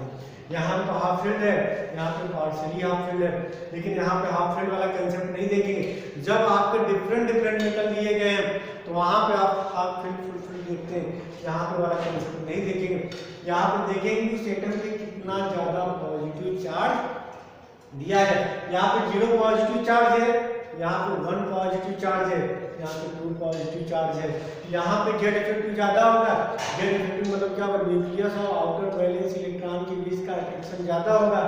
यहाँ पे हाफ फील्ड है, यहाँ पे पार्शियली हाफ फील्ड है, लेकिन यहाँ पे हाफ फील्ड वाला कंसेप्ट नहीं देखेंगे। जब आपके डिफरेंट मेटल दिए गए हैं तो वहां पे आप हाफ फील्ड फुल फील्ड देखते हैं, यहाँ पे वाला कंसेप्ट नहीं देखेंगे। यहाँ पे देखेंगे उस एटम पे कितना ज्यादा पॉजिटिव चार्ज दिया है। यहाँ पे 0 पॉजिटिव चार्ज है, यहाँ पे 1 पॉजिटिव चार्ज है, यहाँ पे 2 पॉजिटिव चार्ज है। यहाँ पे जेड इफेक्टिव ज्यादा होगा। जेड इफेक्टिव मतलब क्या होगा, न्यूक्लियस और आउटर वैलेंस इलेक्ट्रॉन के बीच का अट्रैक्शन ज्यादा होगा,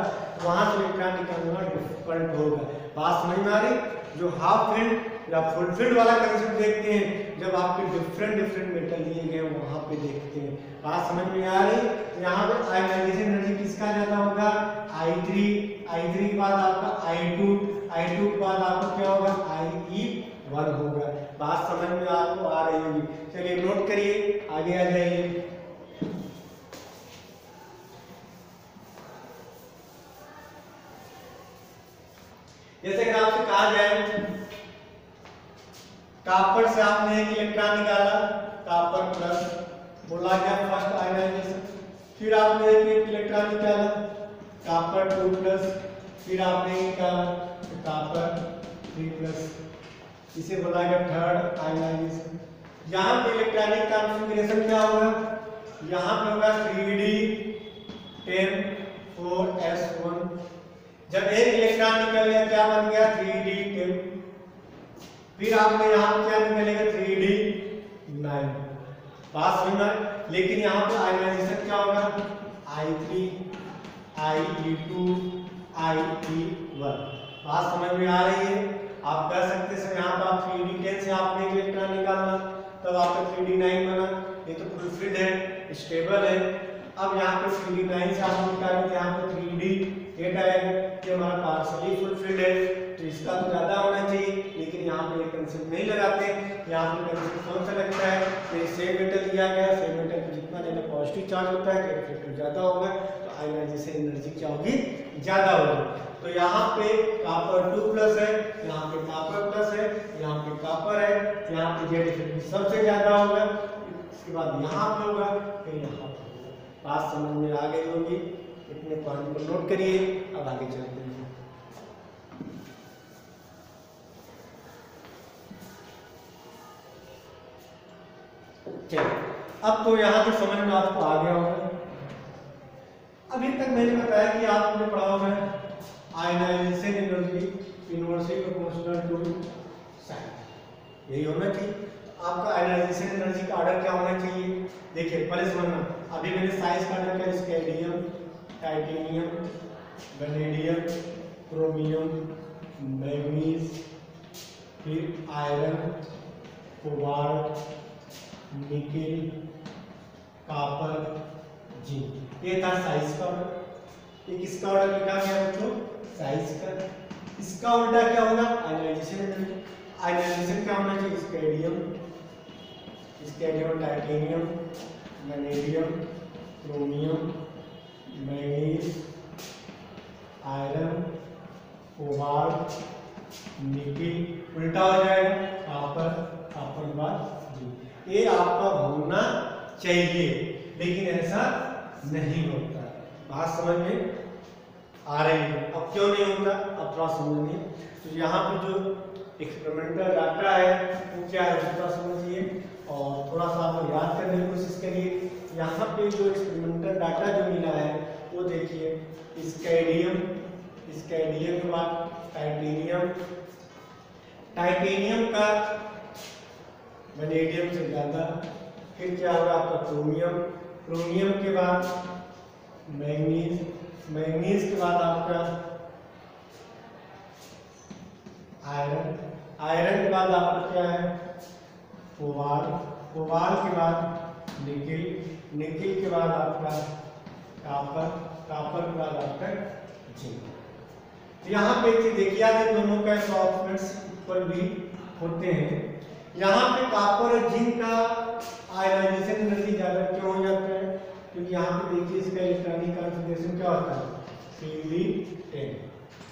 वहां से इलेक्ट्रॉन निकालना डिफिकल्ट होगा। बात समझ में आ रही? जो हाफ फील्ड या फुल फील्ड वाला कंसेप्ट देखते हैं जब आपके डिफरेंट मेटल दिए गए वहां पे देखते हैं। बात समझ में आ रही? यहाँ पे आयनाइजेशन एनर्जी किसका ज्यादा होगा, I3, I3 के बाद आपका I2, I2 के बाद आपका क्या होगा, IE1 होगा। बात समझ में आपको आ रही होगी। चलिए नोट करिए, आगे आ जाइए। जैसे कि आपसे कहा जाए कॉपर से आपने एक इलेक्ट्रॉन निकाला, कॉपर प्लस, बोला गया फर्स्ट आयनाइजेशन। फिर आपने एक इलेक्ट्रॉन निकाला, कॉपर 2 प्लस, फिर आपने निकाला कॉपर 3 प्लस, इसे बोला गया थर्ड आयनाइजेशन। यहाँ पे इलेक्ट्रॉनिक कॉन्फ़िगरेशन क्या होगा, यहाँ पे होगा 3D10 4s1। जब एक इलेक्ट्रॉन निकल गया क्या बन गया, 3D10। फिर आपने यहाँ क्या निकलेगा, 3D9। बात समझ में? लेकिन यहाँ पे आयनाइजेशन क्या होगा, I3, IE2, IE1। बात समझ में आ रही है? आप कह सकते हैं यहाँ पर आप 3D10 से आपने एक इलेक्ट्रॉन निकालना, तब आपका 3D9 बना। ये तो फुलफिल्ड है, स्टेबल है। अब यहाँ पे 3D9 से आप निकालें तो यहाँ पे 3D8 आएगा, ये हमारा पार्शियली फुलफिल्ड है, तो इसका तो ज्यादा होना चाहिए, लेकिन यहाँ पे कंसेप्ट नहीं लगाते। यहाँ पे कंसेप्ट कौन सा लगता है, तो सेम मेटल दिया गया, सेम मेटल पे जितना ज्यादा पॉजिटिव चार्ज होता है इफेक्टिव ज्यादा होगा, तो आयनाइजेशन एनर्जी क्या होगी, ज्यादा होगी। तो यहाँ पे कॉपर 2 प्लस है, यहाँ पे कॉपर प्लस है, यहाँ पे कॉपर है, यहाँ पे जेड इफेक्टिव सबसे ज्यादा होगा, इसके बाद यहाँ पे होगा, फिर यहाँ पे होगा। बात समझ में आ गई होगी, इतने पॉइंट को नोट करिए। अब आगे चलते हैं। चलिए, अब तो यहाँ तक समझ में आपको आ गया होगा। अभी तक मैंने बताया कि आपने पढ़ा होगा ionisation energy inversely proportional to size, यही होना चाहिए। आपका आयनाइजेशन एनर्जी का ऑर्डर क्या होना चाहिए, देखिए पहले समझना। अभी मैंने साइज का ऑर्डर किया, scandium, titanium, vanadium, chromium, manganese, फिर iron, cobalt, nickel, copper, zinc. ये था साइज का ऑर्डर। ये किसका ऑर्डर लिखा गया बच्चों, साइज का। इसका उल्टा क्या होगा, आयनाइजेशन एनर्जी। आयनाइजेशन क्या होना चाहिए, scandium, scandium, titanium, vanadium, chromium, manganese, iron, cobalt, nickel. उल्टा हो जाएगा कॉपर, कॉपर के बाद जिंक। ये आपका होना चाहिए, लेकिन ऐसा नहीं होता। बात समझ में आ रही है? अब क्यों नहीं होता, अब थोड़ा समझिए। तो यहाँ पे जो एक्सपेरिमेंटल डाटा है वो क्या है, थोड़ा समझिए और थोड़ा सा आप याद करने की कोशिश करिए। यहाँ पे जो एक्सपेरिमेंटल डाटा जो मिला है वो देखिए, स्कैंडियम, स्कैंडियम के बाद टाइटेनियम, टाइटेनियम का वैनेडियम से ज्यादा, फिर क्या होगा आपका क्रोमियम, क्रोमियम के बाद मैग्नीज, मैग्नीज के बाद आपका आयरन, आयरन के बाद आपका क्या है कोबाल्ट, कोबाल्ट के बाद निकेल, निकेल के बाद आपका कॉपर, कॉपर के बाद आपका जिंक। यहाँ पे देखिए आज दोनों का अप्रॉक्सीमेट्स इक्वल भी होते हैं। यहाँ पे कॉपर और जिंक का आयनाइजेशन एनर्जी ज्यादा क्यों हो जाता है, क्योंकि यहाँ पे देखिए इसका इलेक्ट्रॉनिक कॉन्फ़िगरेशन क्या होता है, 3D10।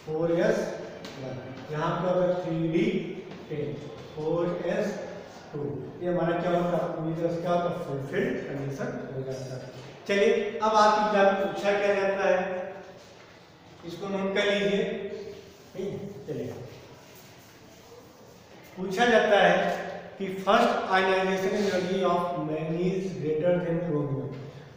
4s1, यहाँ पे होगा 3d10 4s2। ये हमारा क्या होता है, पूरी तरह से क्या होता है, फुलफिल्ड कंडीशन हो जाता है। चलिए अब आपकी एग्जाम में पूछा क्या जाता है, इसको नोट कर लीजिए। चलिए पूछा जाता है कि first ionization energy of manganese greater than chromium,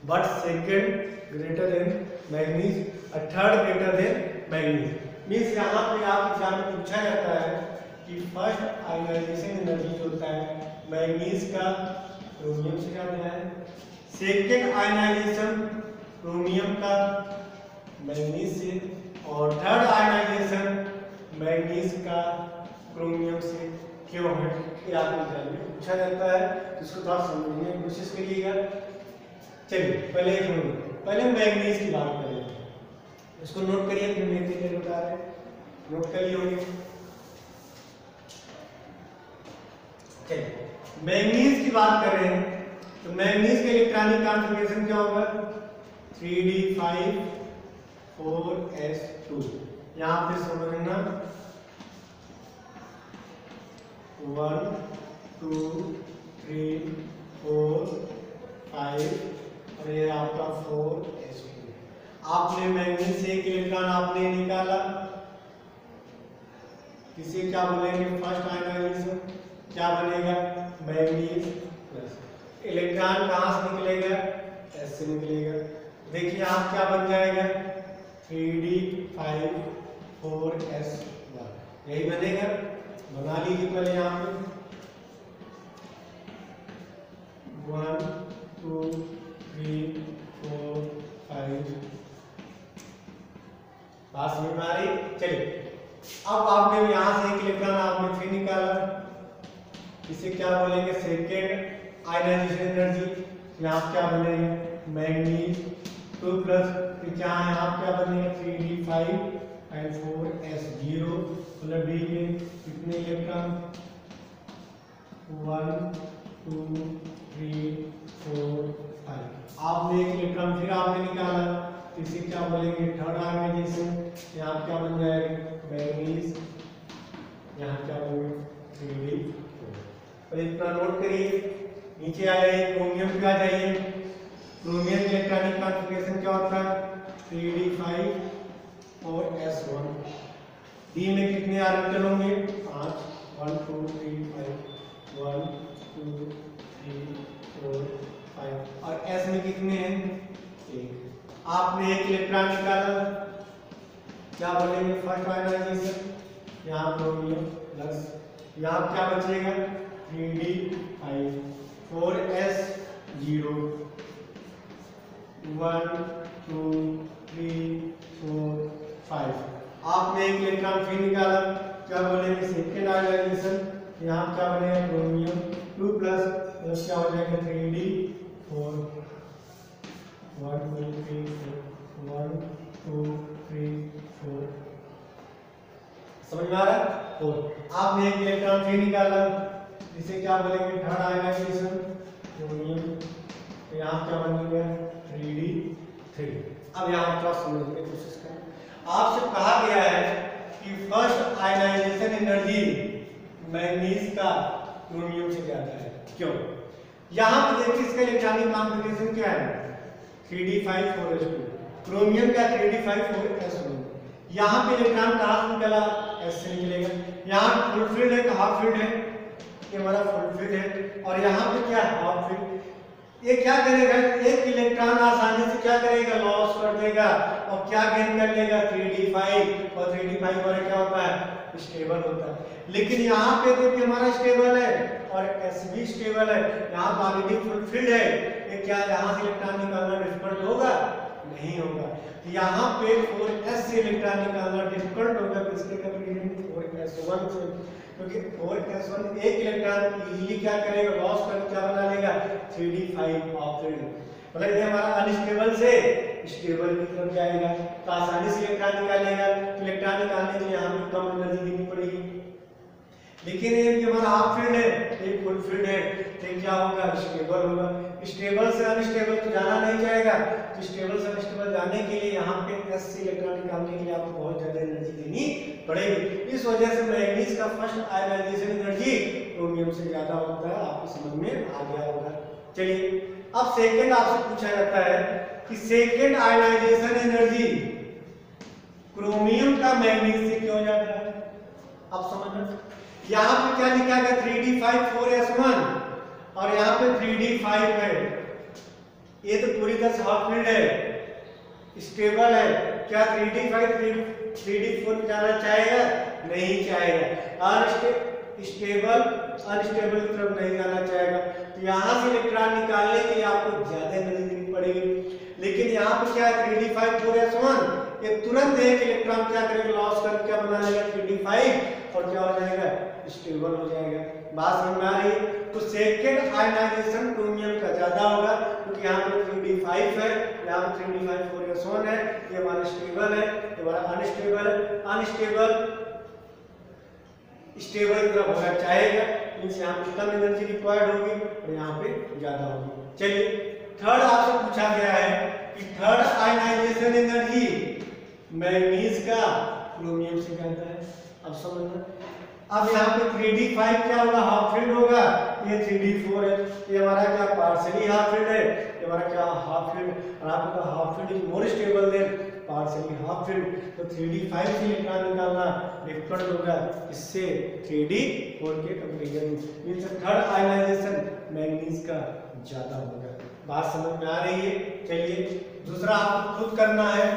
but second greater than manganese और third greater than manganese. Means यहाँ पे आप एग्जाम में पूछा जाता है कि फर्स्ट आयनाइजेशन एनर्जी जो होता है मैग्नीज का क्रोमियम से ज्यादा है, सेकंड आयनाइजेशन क्रोमियम का मैग्नीज से, और थर्ड आयनाइजेशन मैग्नीज का क्रोमियम से क्यों है, ये आपको एग्जाम में पूछा जाता है। तो इसको थोड़ा समझने की कोशिश करिएगा। चलिए पहले मैग्नीज की बात करें, इसको नोट करिए, फिर मैं धीरे बता रहे हैं, नोट कर लिए होंगे। चलिए मैग्नीज की बात कर रहे हैं, तो मैग्नीज के इलेक्ट्रॉनिक कॉन्फ़िगरेशन क्या होगा, 3d5 4s2। यहाँ पे समझना 1 2 3 4 5 और ये आपका 4s2। आपने मैग्नीज से एक इलेक्ट्रॉन आपने निकाला, इसे क्या बोलेंगे, फर्स्ट आयनाइजेशन, क्या बनेगा, मैग्नीज प्लस। इलेक्ट्रॉन कहाँ से निकलेगा, एस से निकलेगा। देखिए आप क्या बन जाएगा, 3d5 4s1, यही बनेगा। बना लीजिए पहले यहाँ पे 1 2 3 4 5। बात समझ में आ रही। चलिए अब आपने यहाँ से एक इलेक्ट्रॉन आपने फिर निकाला, इसे क्या बोलेंगे, सेकेंड आयनाइजेशन एनर्जी। यहाँ क्या बनेगा, मैग्नीज 2 प्लस, फिर क्या है यहाँ क्या बनेगा, 3d5 एंड 4s0 मतलब डी में कितने इलेक्ट्रॉन, 1 2 3 4 5। आपने एक इलेक्ट्रॉन फिर आपने निकाला, इसे क्या बोलेंगे, थर्ड आयनाइजेशन। यहाँ क्या बन जाएगा, मैग्नीज, यहाँ क्या बनेगा 3d4। इतना नोट करिए, नीचे आ जाइए, क्रोमियम पे आ जाइए। क्रोमियम इलेक्ट्रॉनिक कॉन्फ़िगरेशन क्या होता है, 3d5 4s1। डी में कितने ऑर्बिटल होंगे, 5 1 2 3 5 1 2 3 4 5 और एस में कितने हैं, 1। आपने एक इलेक्ट्रॉन निकाला, क्या बोलेंगे, फर्स्ट आयनाइजेशन, यहाँ क्रोमियम प्लस, यहाँ क्या बचेगा, 3d5 4s0 1 2 3 4 5। आपने एक इलेक्ट्रॉन फिर निकाला, क्या बोलेंगे, सेकेंड आयनाइजेशन। यहाँ क्या बनेगा, क्रोमियम 2 प्लस, क्या हो जाएगा, 3d4 1 2 3 4 1 2 3 4। समझ में आ रहा है, 4। आपने एक इलेक्ट्रॉन फिर निकाला, इसे क्या बोलेंगे, थर्ड आयनाइजेशन क्रोमियम। तो यहाँ क्या बनेगा, 3d3। अब यहाँ थोड़ा समझने की कोशिश करें। आपसे कहा गया है कि फर्स्ट आयनाइजेशन एनर्जी मैग्नीज का क्रोमियम से ज्यादा है, क्यों? यहाँ पे देखिए इसका इलेक्ट्रॉनिक कॉन्फ़िगरेशन क्या है, 3d5 4s2, क्रोमियम का 3d5 4s1। यहाँ पे इलेक्ट्रॉन कहाँ से निकला, एस से निकलेगा। यहाँ फुलफिल्ड है, हाफ फील्ड है, ये हमारा फुलफिल्ड है, और यहाँ पे क्या है, हाफ फील्ड। ये क्या करेगा, एक इलेक्ट्रॉन आसानी से क्या करेगा, लॉस कर देगा, और क्या गेन कर लेगा, 3d5। और 3d5 हमारा क्या होता है, स्टेबल होता है। लेकिन यहाँ पे देखिए हमारा स्टेबल है और एस भी स्टेबल है, यहाँ ऑलरेडी फुलफिल्ड है। ये क्या यहाँ से इलेक्ट्रॉन निकालना डिफिकल्ट होगा, नहीं होगा। यहाँ पे 4s से इलेक्ट्रॉन निकालना डिफिकल्ट होगा, किसके कंपैरिजन 4s1 से, क्योंकि 4s1 एक इलेक्ट्रॉन इजीली क्या करेगा, लॉस करके क्या बना लेगा, 3d5 ऑक्सीडेंट। मतलब ये हमारा अनस्टेबल से स्टेबल की तरफ जाएगा, तो आसानी से इलेक्ट्रॉन निकालेगा। तो इलेक्ट्रॉन निकालने के लिए हमें कम एनर्जी देनी पड़ेगी। लेकिन ये हमारा हाफ फील्ड है, एक फुल फील्ड है, तो क्या होगा, स्टेबल होगा। स्टेबल से अनस्टेबल तो जाना नहीं जाएगा, तो स्टेबल से अनस्टेबल जाने के लिए यहाँ पे एस से इलेक्ट्रॉन निकालने के लिए आपको बहुत ज्यादा एनर्जी देनी देनी पड़ेगी। इस वजह से मैंगनीज का फर्स्ट आयनाइजेशन एनर्जी क्रोमियम से ज्यादा होता है। आपको समझ में आ गया होगा। चलिए अब सेकंड आपसे पूछा जाता है कि सेकंड आयनाइजेशन एनर्जी क्रोमियम का मैंगनीज से क्यों ज्यादा है। अब समझना, यहाँ पे क्या लिखा है 3d5 4s1 और यहाँ पे 3d5 है। ये तो पूरी तरह से हाफ फील्ड है, स्टेबल है। क्या 3d5 3d4 में जाना चाहेगा? नहीं चाहेगा। स्टेबल अनस्टेबल की तरफ नहीं जाना चाहेगा। तो यहाँ से इलेक्ट्रॉन निकालने के लिए आपको ज्यादा एनर्जी देनी पड़ेगी। लेकिन यहाँ पे क्या है 3d5 4s1, ये तुरंत एक इलेक्ट्रॉन क्या करेगा, लॉस करके क्या बना लेगा 3d5 और क्या हो जाएगा, स्टेबल हो जाएगा। बात समझ में आ रही है? तो सेकेंड आयनाइजेशन क्रोमियम का ज्यादा होगा क्योंकि यहाँ पे 3d5 है, यहाँ पे 3d5 4s1 है। ये हमारा स्टेबल है, ये हमारा अनस्टेबल है। अनस्टेबल स्टेबल की तरफ होना चाहेगा, मींस यहाँ पे कम एनर्जी रिक्वायर्ड होगी और यहाँ पे ज्यादा होगी। चलिए थर्ड आपसे पूछा गया है कि थर्ड आयनाइजेशन एनर्जी मैंगनीज का क्रोमियम से ज्यादा है। अब समझना, अब यहाँ पे 3d5 क्या होगा, हाफ फील्ड होगा। ये 3d4 है, ये हमारा क्या पार्शियली हाफ फील्ड है, ये हमारा क्या हाफ फील्ड। और आपका half field is more stable then partially half field. तो 3d5 से इलेक्ट्रॉन निकालना डिफिकल्ट होगा इससे 3d4 के कंपैरिजन में। मींस थर्ड आयनाइजेशन मैंगनीज का ज्यादा होगा। बात समझ में आ रही है? चलिए दूसरा आपको खुद करना है।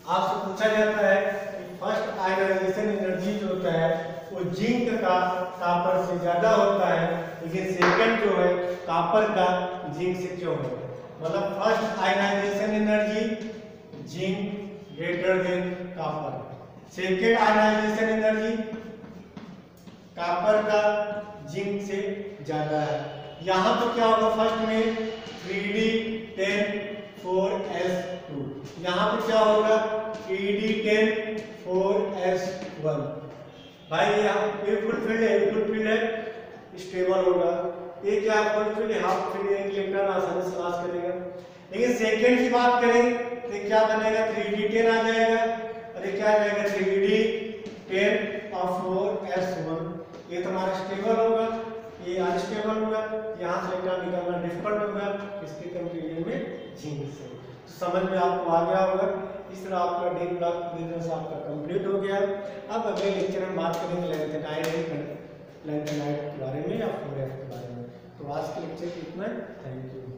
आपसे पूछा जाता है कि फर्स्ट आयनाइजेशन एनर्जी जो होता है वो जिंक का कॉपर से ज्यादा होता है, लेकिन सेकंड जो है कॉपर का जिंक से क्यों है। मतलब first ionization energy zinc greater than copper, second ionisation energy copper का जिंक से ज्यादा है। यहाँ पे क्या होगा, फर्स्ट में 3d10 4s2, यहाँ पे क्या होगा 3d10 4s1। भाई ये फुल फील्ड है, फुल फील्ड है, स्टेबल होगा। ये क्या फुल फील्ड है, हाफ फील्ड है, इलेक्ट्रॉन आसानी से पास करेगा। लेकिन सेकंड की बात करें तो क्या बनेगा 3d10 आ जाएगा और ये क्या आ जाएगा 3d10 और 4s1। ये तुम्हारा स्टेबल होगा, ये अनस्टेबल होगा, यहाँ से इलेक्ट्रॉन निकालना डिफिकल्ट होगा इसके कंपैरिजन में जिंक से। तो समझ में आपको आ गया होगा। इस तरह आपका डी ब्लॉक बिजनेस आपका कंप्लीट हो गया। अब अगले लेक्चर में बात करेंगे लेंथ एंड लाइट के बारे में या 4f के बारे में। तो आज के लेक्चर इतना, थैंक यू।